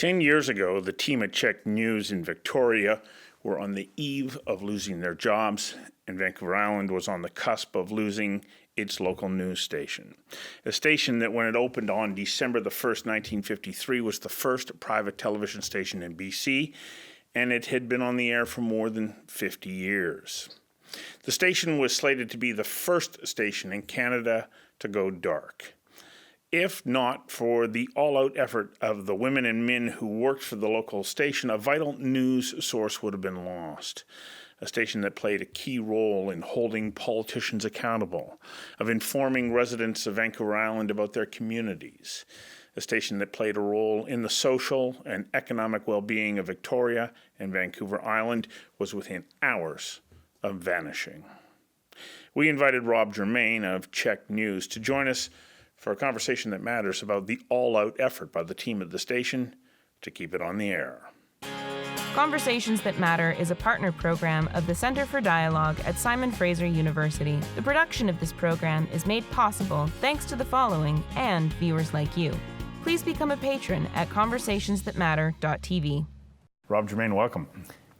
10 years ago, the team at CHEK News in Victoria were on the eve of losing their jobs, and Vancouver Island was on the cusp of losing its local news station. A station that, when it opened on December the 1st, 1953, was the first private television station in BC, and it had been on the air for more than 50 years. The station was slated to be the first station in Canada to go dark. If not for the all-out effort of the women and men who worked for the local station, a vital news source would have been lost. A station that played a key role in holding politicians accountable, of informing residents of Vancouver Island about their communities. A station that played a role in the social and economic well-being of Victoria and Vancouver Island was within hours of vanishing. We invited Rob Germain of CHEK News to join us for a conversation that matters about the all-out effort by the team at the station to keep it on the air. Conversations That Matter is a partner program of the Centre for Dialogue at Simon Fraser University. The production of this program is made possible thanks to the following and viewers like you. Please become a patron at conversationsthatmatter.tv. Rob Germain, welcome.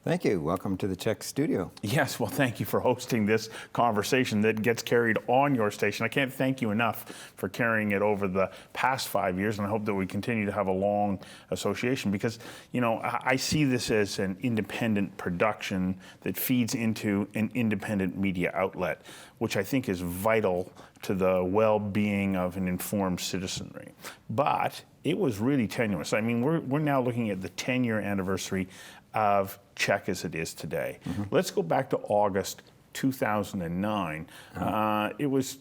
Thank you. Welcome to the CHEK studio. Yes, well, thank you for hosting this conversation that gets carried on your station. I can't thank you enough for carrying it over the past 5 years, and I hope that we continue to have a long association because, you know, I see this as an independent production that feeds into an independent media outlet, which I think is vital to the well-being of an informed citizenry. But it was really tenuous. I mean, we're now looking at the 10-year anniversary of CHEK as it is today. Mm-hmm. Let's go back to August 2009. It was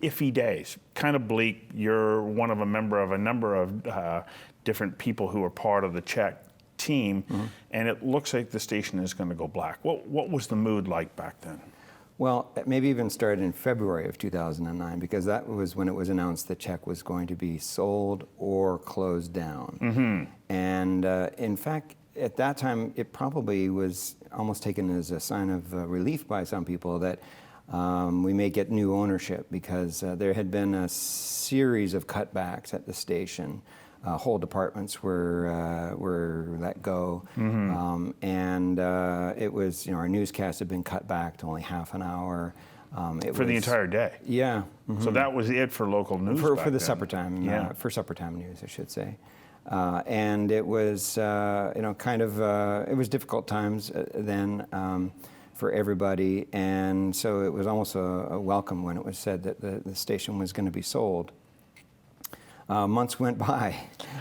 iffy days, kind of bleak. You're one of a member of a number of different people who are part of the CHEK team, and it looks like the station is going to go black. What was the mood like back then? Well, it maybe even started in February of 2009 because that was when it was announced that CHEK was going to be sold or closed down. Mm-hmm. And in fact, at that time, it probably was almost taken as a sign of relief by some people that we may get new ownership because there had been a series of cutbacks at the station. Whole departments were let go, and it was, you know, our newscasts had been cut back to only half an hour. For the entire day? Yeah. Mm-hmm. So that was it for local news for back the then. supper time, for supper time news, I should say. And it was, you know, kind of, it was difficult times then for everybody, and so it was almost a welcome when it was said that the station was going to be sold. Months went by.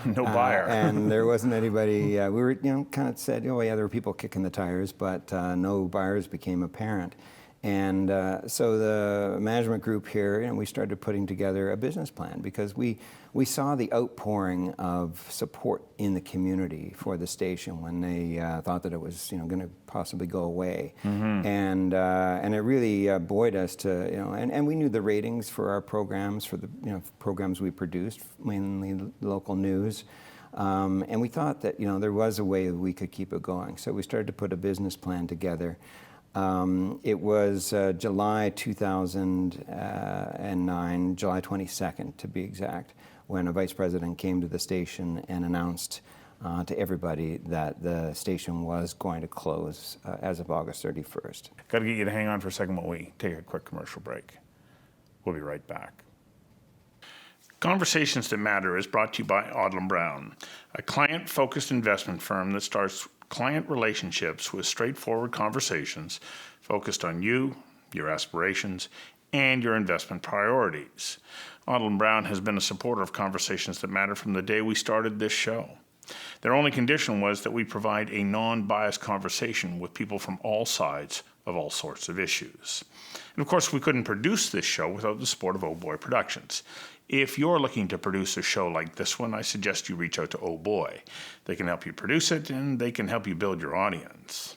No buyer. And there wasn't anybody, we were, you know, kind of said, oh yeah, there were people kicking the tires, but no buyers became apparent. And so the management group here, you know, we started putting together a business plan because we saw the outpouring of support in the community for the station when they thought that it was, you know, going to possibly go away. Mm-hmm. And it really buoyed us to, you know, and we knew the ratings for our programs, for the, you know, programs we produced, mainly local news. And we thought that, you know, there was a way that we could keep it going. So we started to put a business plan together. It was July 2009, July 22nd to be exact, when a vice president came to the station and announced to everybody that the station was going to close as of August 31st. Got to get you to hang on for a second while we take a quick commercial break. We'll be right back. Conversations That Matter is brought to you by Odlum Brown, a client-focused investment firm that starts client relationships with straightforward conversations focused on you, your aspirations, and your investment priorities. Odlum Brown has been a supporter of Conversations That Matter from the day we started this show. Their only condition was that we provide a non-biased conversation with people from all sides of all sorts of issues. And of course, we couldn't produce this show without the support of Oh Boy Productions. If you're looking to produce a show like this one, I suggest you reach out to Oh Boy. They can help you produce it, and they can help you build your audience.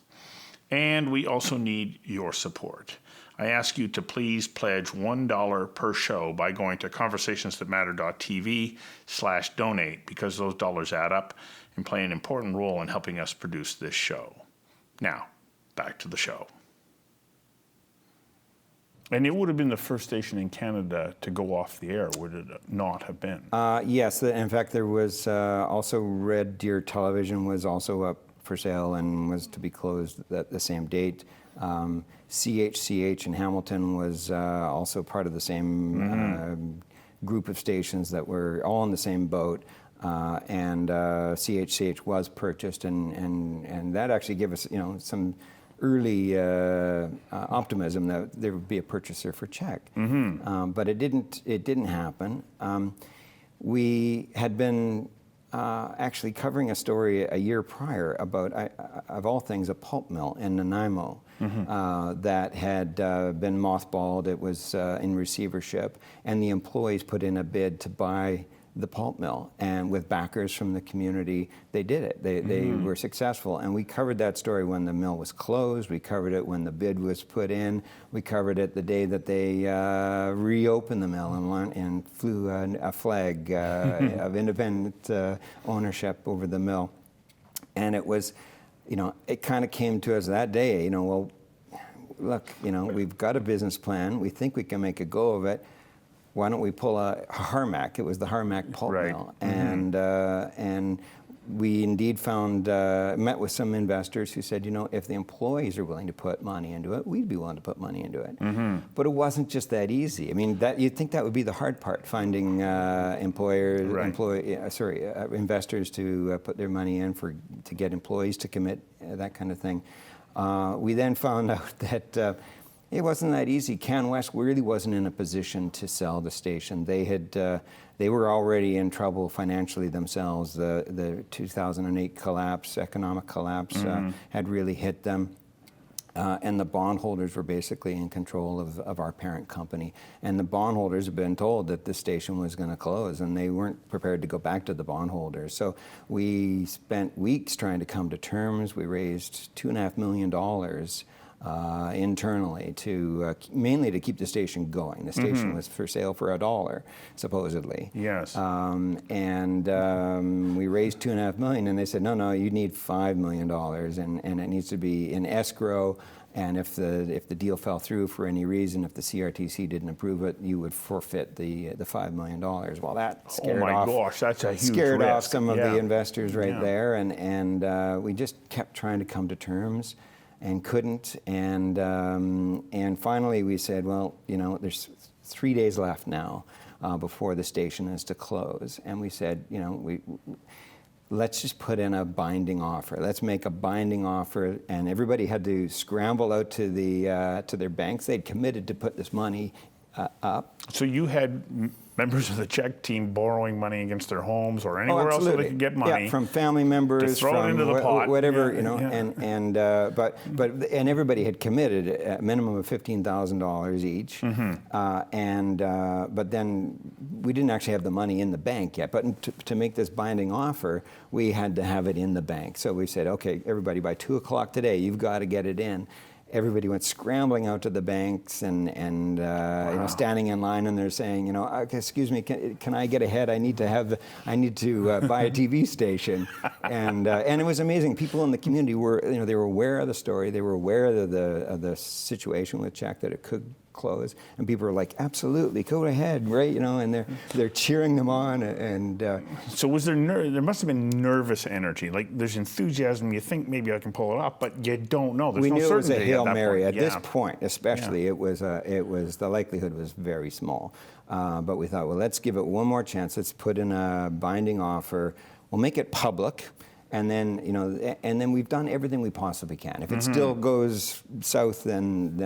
And we also need your support. I ask you to please pledge $1 per show by going to conversationsthatmatter.tv/donate because those dollars add up and play an important role in helping us produce this show. Now, back to the show. And it would have been the first station in Canada to go off the air, would it not have been? Yes, in fact, there was also Red Deer Television was also up for sale and was to be closed at the same date. CHCH in Hamilton was also part of the same group of stations that were all in the same boat. And CHCH was purchased, and that actually gave us, some early optimism that there would be a purchaser for CHEK. But it didn't happen. We had been actually covering a story a year prior about, of all things, a pulp mill in Nanaimo that had been mothballed. It was in receivership, and the employees put in a bid to buy the pulp mill, and with backers from the community, they did it. They were successful, and we covered that story when the mill was closed. We covered it when the bid was put in. We covered it the day that they reopened the mill and flew a flag of independent ownership over the mill. And it was, it kind of came to us that day, well, look, we've got a business plan. We think we can make a go of it. Why don't we pull a Harmac? It was the Harmac pulp mill, and we indeed met with some investors who said, if the employees are willing to put money into it, we'd be willing to put money into it. But it wasn't just that easy. I mean, you'd think that would be the hard part, finding investors to put their money in to get employees to commit, that kind of thing. We then found out that. It wasn't that easy. CanWest really wasn't in a position to sell the station. They were already in trouble financially themselves. The 2008 collapse, economic collapse, had really hit them. And the bondholders were basically in control of our parent company. And the bondholders had been told that the station was going to close, and they weren't prepared to go back to the bondholders. So we spent weeks trying to come to terms. We raised $2.5 million internally mainly to keep the station going. The station was for sale for $1, supposedly. Yes. And we raised $2.5 million, and they said, no, you need $5 million, and it needs to be in escrow. And if the deal fell through for any reason, if the CRTC didn't approve it, you would forfeit the $5 million. Well, that scared that's a huge scared risk. off some of the investors there, and we just kept trying to come to terms and couldn't. And finally we said, well, there's 3 days left now before the station is to close. And we said, let's just put in a binding offer. Let's make a binding offer. And everybody had to scramble out to their banks. They'd committed to put this money up. So you had members of the CHEK team borrowing money against their homes or anywhere else so they could get money. Yeah, from family members, to throw it into the pot. Whatever, and everybody had committed a minimum of $15,000 each. But then we didn't actually have the money in the bank yet. But to make this binding offer, we had to have it in the bank. So we said, okay, everybody, by 2 o'clock today, you've got to get it in. Everybody went scrambling out to the banks and standing in line, and they're saying, okay, excuse me, can I get ahead? I need to buy a TV station, and it was amazing. People in the community were, they were aware of the story, they were aware of the situation with CHEK, that it could close, and people were like, absolutely, go ahead, right? And they're cheering them on, and so was there must have been nervous energy, like there's enthusiasm, you think maybe I can pull it off, but you don't know. There's we knew it was a Hail Mary at this point, especially. It was the likelihood was very small, but we thought, well, let's give it one more chance. Let's put in a binding offer. We'll make it public. And then we've done everything we possibly can. If it still goes south, then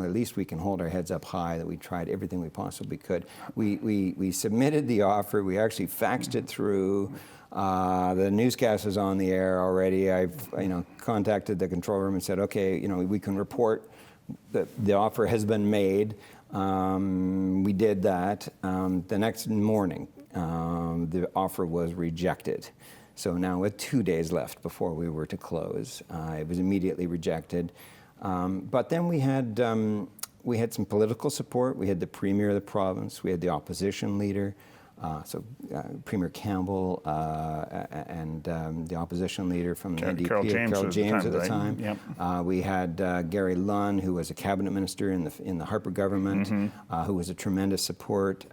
at least we can hold our heads up high that we tried everything we possibly could. We submitted the offer. We actually faxed it through. The newscast is on the air already. I've contacted the control room and said, okay, we can report that the offer has been made. We did that. The next morning, the offer was rejected. So now with 2 days left before we were to close, it was immediately rejected. But then we had some political support. We had the Premier of the province. We had the opposition leader. Premier Campbell and the opposition leader from the NDP, Carol James at the right? time. Yep. We had Gary Lunn, who was a cabinet minister in the Harper government, who was a tremendous support.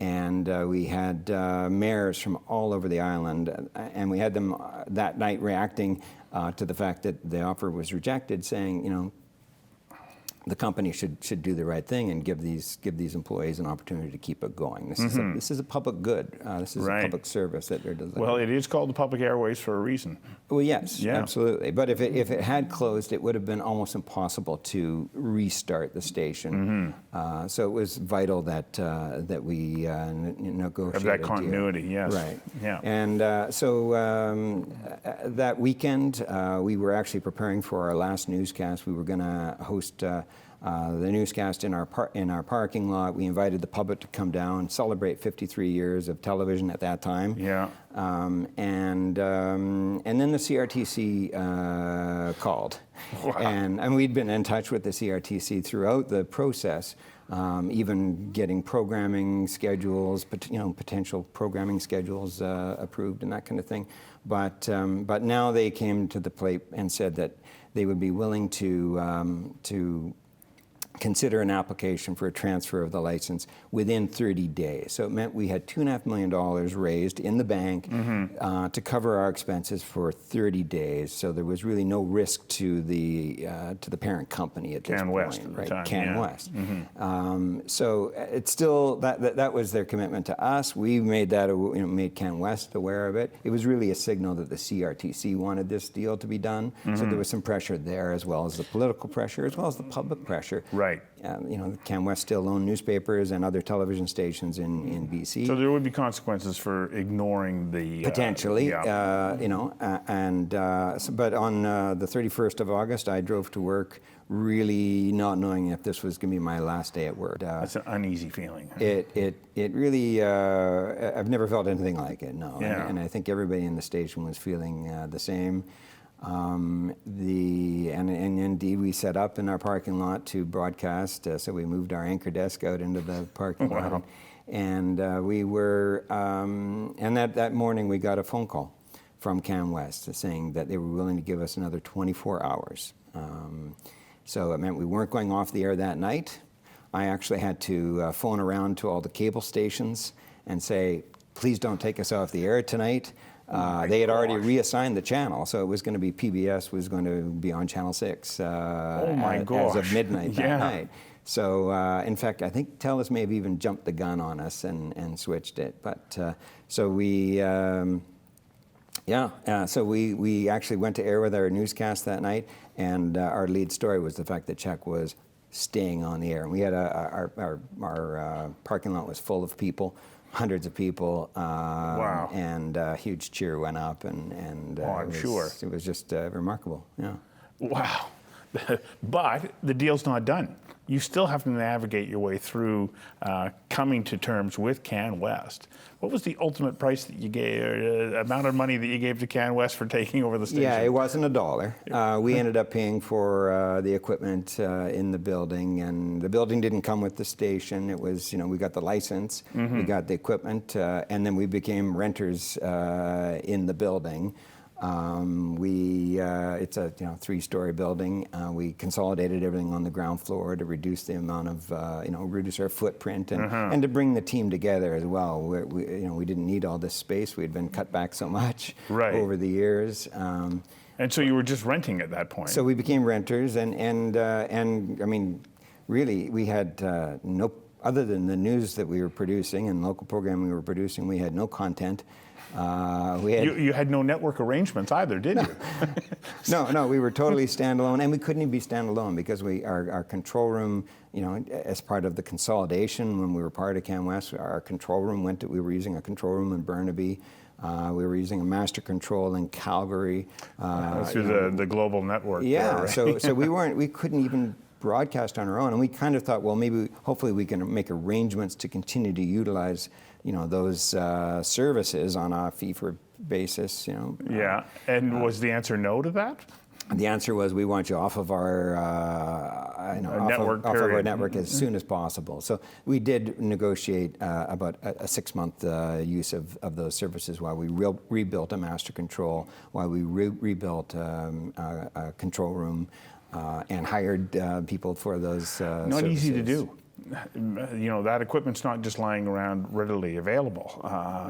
And we had mayors from all over the island, and we had them that night reacting to the fact that the offer was rejected, saying, you know, the company should do the right thing and give these employees an opportunity to keep it going. This is a public good. This is a public service that they're delivering. Well, it is called the public airways for a reason. Well, yes, absolutely. But if it had closed, it would have been almost impossible to restart the station. So it was vital that we negotiated. Of that continuity, yes. Right. Yeah. And that weekend, we were actually preparing for our last newscast. We were going to host the newscast in our parking lot. We invited the public to come down and celebrate 53 years of television at that time. Yeah. And then the CRTC called. Wow. And we'd been in touch with the CRTC throughout the process, even getting programming schedules, potential programming schedules approved and that kind of thing. But now they came to the plate and said that they would be willing to consider an application for a transfer of the license within 30 days. So it meant we had $2.5 million raised in the bank to cover our expenses for 30 days. So there was really no risk to the parent company at this point. West at the time, Can West. So it's still that was their commitment to us. We made made Can West aware of it. It was really a signal that the CRTC wanted this deal to be done. So there was some pressure there, as well as the political pressure, as well as the public pressure. Right. Can West still own newspapers and other television stations in BC. So there would be consequences for ignoring the potentially, but on the 31st of August, I drove to work, really not knowing if this was going to be my last day at work. That's an uneasy feeling. It really, I've never felt anything like it. No, Yeah. and I think everybody in the station was feeling the same. And indeed, we set up in our parking lot to broadcast. So we moved our anchor desk out into the parking lot, and we were. And that morning, we got a phone call from Can West saying that they were willing to give us another 24 hours. So it meant we weren't going off the air that night. I actually had to phone around to all the cable stations and say, please don't take us off the air tonight. They had already reassigned the channel, so it was going to be PBS was going to be on Channel 6 as of midnight that night. So, in fact, I think TELUS may have even jumped the gun on us and switched it. But so we, so we actually went to air with our newscast that night, and our lead story was the fact that CHEK was staying on the air. And we had our parking lot was full of people. Hundreds of people, wow. And a huge cheer went up, and I'm sure. It was just remarkable, yeah. Wow. But the deal's not done. You still have to navigate your way through coming to terms with Can West. What was the ultimate price that you gave, amount of money that you gave to Can West for taking over the station? Yeah, it wasn't $1. We ended up paying for the equipment in the building, and the building didn't come with the station. It was, we got the license, we got the equipment, and then we became renters in the building. It's a 3-story building. We consolidated everything on the ground floor to reduce the amount of reduce our footprint and to bring the team together as well. We didn't need all this space. We had been cut back so much over the years. And so you were just renting at that point. So we became renters, and I mean, really, we had no other than the news that we were producing and local programming we were producing. We had no content. You had no network arrangements either, did you? No, we were totally standalone, and we couldn't even be standalone because our control room, as part of the consolidation when we were part of Can West, our control room we were using a control room in Burnaby. We were using a master control in Calgary. Through the global network. Yeah, there, right? so we couldn't even broadcast on our own, and we kind of thought, well, hopefully we can make arrangements to continue to utilize those services on a fee for basis. Yeah, and was the answer no to that? the answer was, we want you off of our network off of our period. network as soon as possible. So we did negotiate about a 6-month use of those services while we rebuilt a master control, while we rebuilt a control room, and hired people for those Not services. easy to do. You know, that equipment's not just lying around readily available.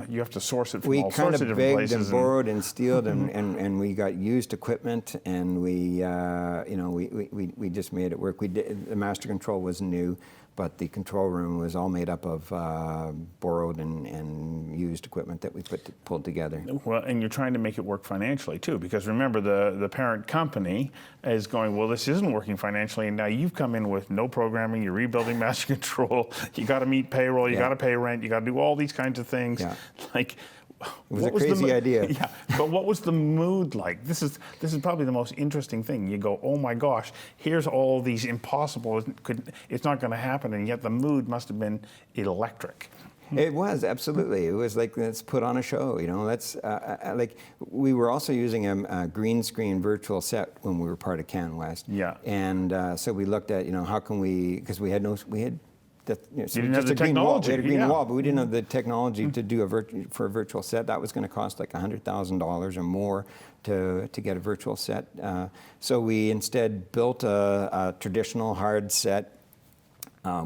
You have to source it from all sorts of different begged places. and borrowed and stealed, and we got used equipment, and we just made it work. The master control was new, but the control room was all made up of borrowed and used equipment that we pulled together. Well, and you're trying to make it work financially too, because remember, the parent company is going, well, this isn't working financially, and now you've come in with no programming, you're rebuilding master control, you got to meet payroll, you got to pay rent, you got to do all these kinds of things. Yeah. Like, it was a crazy idea. Yeah, but what was the mood like? This is probably the most interesting thing. You go, oh my gosh, here's all these impossible. It's not going to happen, and yet the mood must have been electric. It was, absolutely. It was like, let's put on a show, you know. Let's like, we were also using a green screen virtual set when we were part of Can West. Yeah. And so we looked at, you know, how can we, because we had you didn't have the technology. We had a green wall, but we didn't have the technology to do for a virtual set. That was going to cost like $100,000 or more to get a virtual set. So we instead built a traditional hard set.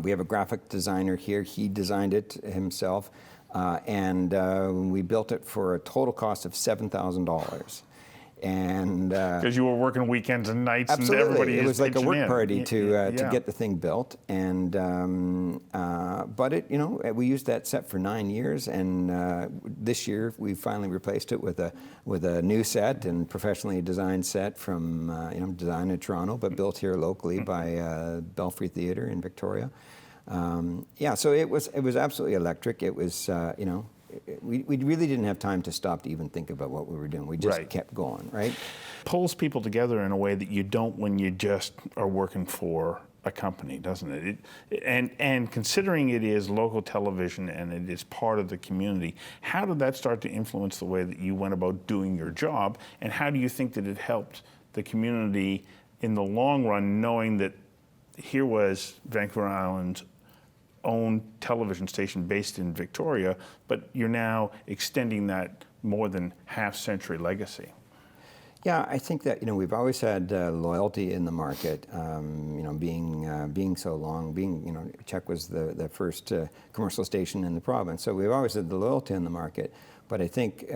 We have a graphic designer here. He designed it himself, and we built it for a total cost of $7,000. And because you were working weekends and nights, absolutely, and everybody it was like a work in. party to get the thing built. And but it, you know, we used that set for 9 years, and this year we finally replaced it with a new set and professionally designed set from designed in Toronto, but built here locally by Belfry Theatre in Victoria. So it was absolutely electric. It was we really didn't have time to stop to even think about what we were doing. We just kept going, right? Pulls people together in a way that you don't when you just are working for a company, doesn't it? And considering it is local television and it is part of the community, how did that start to influence the way that you went about doing your job? And how do you think that it helped the community in the long run, knowing that here was Vancouver Island's own television station based in Victoria, but you're now extending that more than half-century legacy? Yeah, I think that we've always had loyalty in the market. Being so long, CHEK was the first commercial station in the province, so we've always had the loyalty in the market. But I think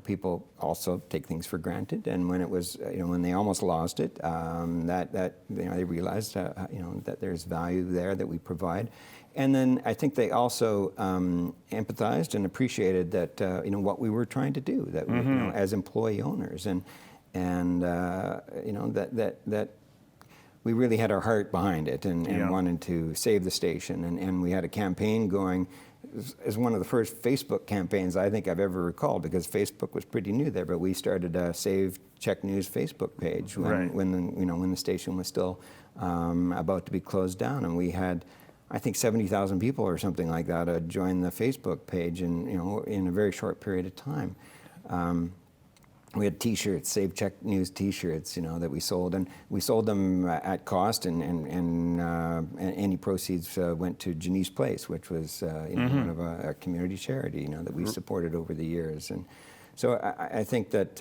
people also take things for granted, and when it was when they almost lost it, they realized that there's value there that we provide. And then I think they also empathized and appreciated that what we were trying to do, that we, as employee owners, and that we really had our heart behind it, and wanted to save the station, and we had a campaign going. As one of the first Facebook campaigns I think I've ever recalled, because Facebook was pretty new there. But we started a Save CHEK News Facebook page when the station was still about to be closed down, and we had, I think, 70,000 people or something like that join the Facebook page in a very short period of time. We had T-shirts, Save CHEK News T-shirts, that we sold, and we sold them at cost, and any proceeds went to Janice Place, which was one of a community charity that we supported over the years. And so I think that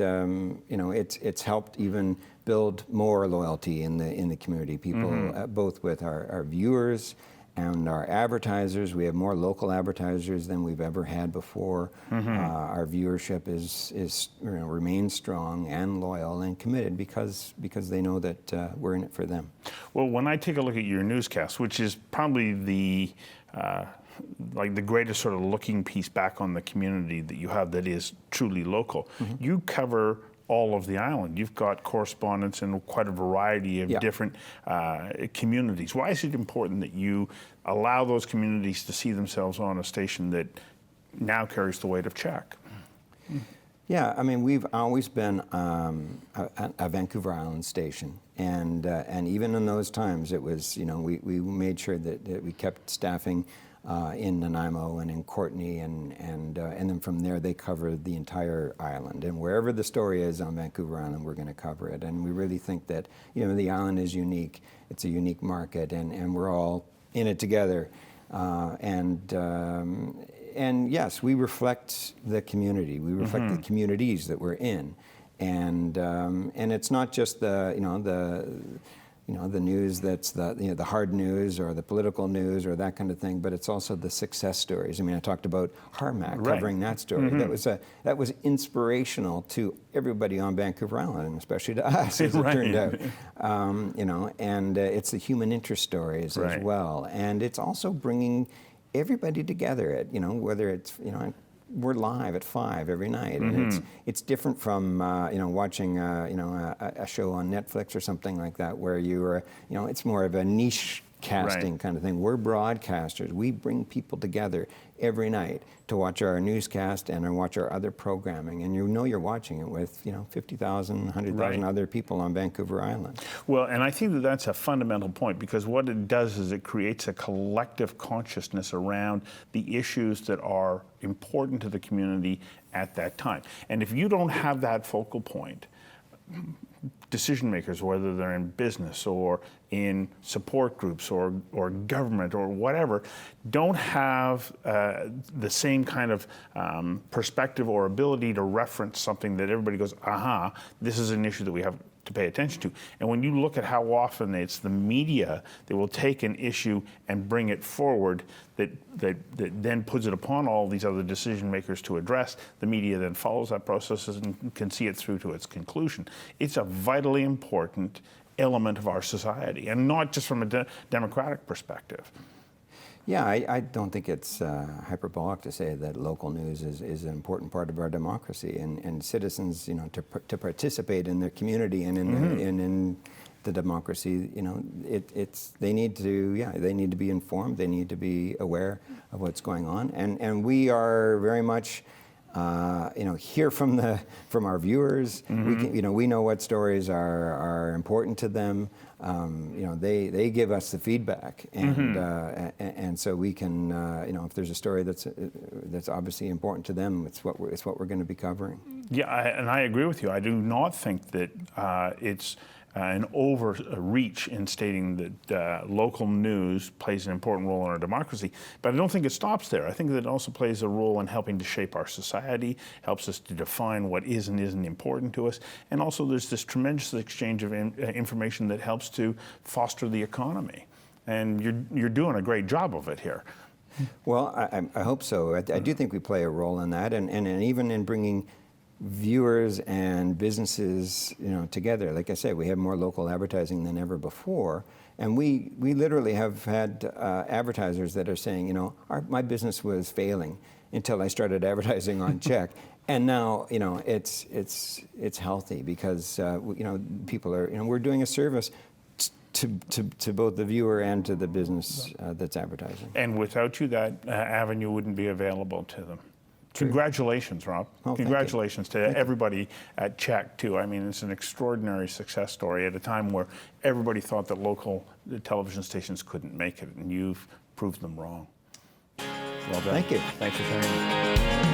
it's helped even build more loyalty in the community. People, both with our viewers and our advertisers. We have more local advertisers than we've ever had before. Our viewership remains strong and loyal and committed because they know that we're in it for them. Well, when I take a look at your newscast, which is probably the greatest sort of looking piece back on the community that you have that is truly local, you cover all of the island. You've got correspondents in quite a variety of different communities. Why is it important that you allow those communities to see themselves on a station that now carries the weight of CHEK? Yeah, I mean, we've always been a Vancouver Island station, and even in those times, it was we made sure that we kept staffing in Nanaimo and in Courtenay, and then from there they cover the entire island. And wherever the story is on Vancouver Island, we're going to cover it. And we really think that, you know, the island is unique. It's a unique market, and we're all in it together. And yes, we reflect the community. We reflect the communities that we're in, and it's not just the news that's the hard news or the political news or that kind of thing, but it's also the success stories. I mean, I talked about Harmac, covering that story. That was inspirational to everybody on Vancouver Island, and especially to us, as it turned out. And it's the human interest stories as well, and it's also bringing everybody together. Whether it's we're live at 5 every night, and it's different from watching a show on Netflix or something like that, where it's more of a niche casting kind of thing. We're broadcasters. We bring people together every night to watch our newscast and watch our other programming, and you're watching it with 50,000, 100,000 other people on Vancouver Island. Well, and I think that that's a fundamental point, because what it does is it creates a collective consciousness around the issues that are important to the community at that time. And if you don't have that focal point, decision makers, whether they're in business or in support groups or government or whatever, don't have the same kind of perspective or ability to reference something that everybody goes, aha, this is an issue that we have to pay attention to. And when you look at how often it's the media that will take an issue and bring it forward, that then puts it upon all these other decision makers to address, the media then follows that process and can see it through to its conclusion. It's a vitally important element of our society, and not just from a democratic perspective. Yeah, I don't think it's hyperbolic to say that local news is an important part of our democracy, and citizens, to participate in their community and in the democracy, they need to be informed, they need to be aware of what's going on, and we are very much hear from our viewers. We know what stories are important to them. They give us the feedback, and so we can, if there's a story that's obviously important to them, it's what we're going to be covering. Yeah, and I agree with you. I do not think that it's an overreach in stating that local news plays an important role in our democracy, but I don't think it stops there. I think that it also plays a role in helping to shape our society, helps us to define what is and isn't important to us, and also there's this tremendous exchange of information that helps to foster the economy. And you're doing a great job of it here. Well, I hope so. I do think we play a role in that, and even in bringing viewers and businesses, together. Like I said, we have more local advertising than ever before, and we literally have had advertisers that are saying, my business was failing until I started advertising on CHEK, and now it's healthy because people are we're doing a service to both the viewer and to the business that's advertising. And without you, that avenue wouldn't be available to them. Congratulations, Rob. Oh, congratulations to everybody at CHEK, too. I mean, it's an extraordinary success story at a time where everybody thought that local television stations couldn't make it, and you've proved them wrong. Well done. Thank you. Thanks for sharing.